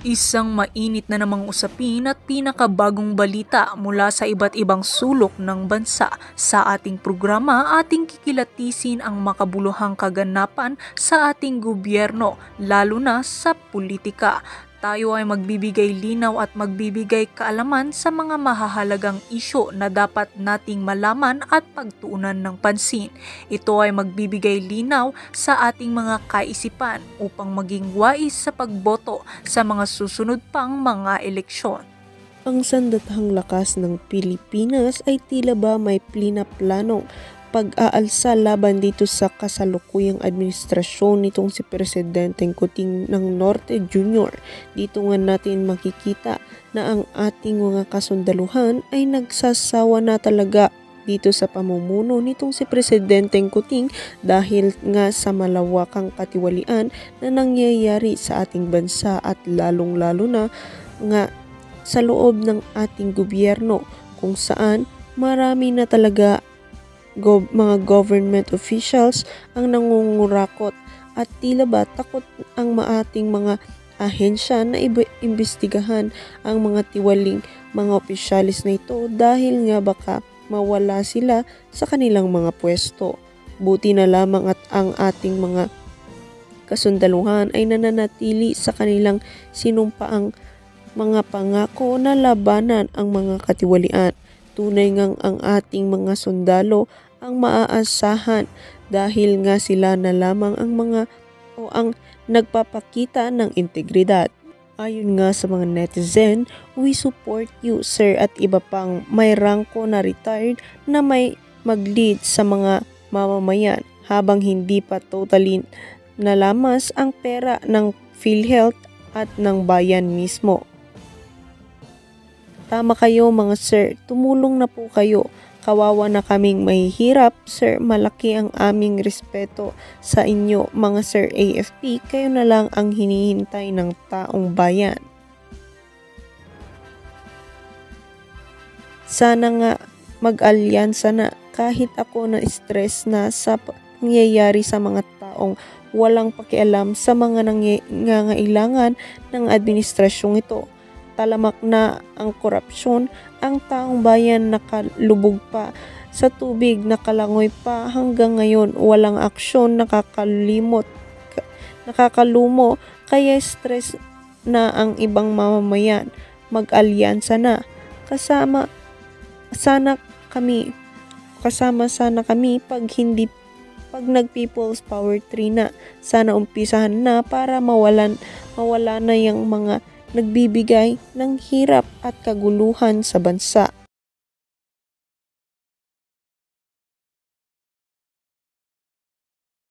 Isang mainit na namang usapin at pinakabagong balita mula sa iba't ibang sulok ng bansa. Sa ating programa, ating kikilatisin ang makabuluhang kaganapan sa ating gobyerno, lalo na sa politika. Tayo ay magbibigay linaw at magbibigay kaalaman sa mga mahahalagang isyu na dapat nating malaman at pagtuunan ng pansin. Ito ay magbibigay linaw sa ating mga kaisipan upang maging wais sa pagboto sa mga susunod pang mga eleksyon. Ang sandatahang lakas ng Pilipinas ay tila ba may planong pag-aalsa laban dito sa kasalukuyang administrasyon nitong si Presidenteng Kuting ng Norte Jr. Dito nga natin makikita na ang ating mga kasundaluhan ay nagsasawa na talaga dito sa pamumuno nitong si Presidenteng Kuting dahil nga sa malawakang katiwalian na nangyayari sa ating bansa at lalong-lalo na nga sa loob ng ating gobyerno kung saan marami na talaga mga government officials ang nangungurakot at tila ba takot ang maating mga ahensya na imbestigahan ang mga tiwaling mga opisyalis na ito dahil nga baka mawala sila sa kanilang mga pwesto. Buti na lamang at ang ating mga kasundaluhan ay nananatili sa kanilang sinumpaang mga pangako na labanan ang mga katiwalian. Tunay ngang ang ating mga sundalo ang maaasahan dahil nga sila na lamang ang nagpapakita ng integridad. Ayon nga sa mga netizen, "We support you sir" at iba pang may rangko na retired na may mag-lead sa mga mamamayan habang hindi pa totally nalamas ang pera ng PhilHealth at ng bayan mismo. Tama kayo mga sir, tumulong na po kayo. Kawawa na kaming mahihirap, sir. Malaki ang aming respeto sa inyo, mga sir AFP. Kayo na lang ang hinihintay ng taong bayan. Sana nga mag-alyansa na kahit ako na stress na sa pangyayari sa mga taong walang pakialam sa mga nangangailangan ng administrasyong ito. Talamak na ang korupsyon, ang taong bayan nakalubog pa sa tubig, nakalangoy pa hanggang ngayon walang aksyon, nakakalumo kaya stress na ang ibang mamamayan. Mag-alyansa na kasama sana kami pag nag-People's Power 3 na. Sana umpisahan na para mawala na yung mga nagbibigay ng hirap at kaguluhan sa bansa.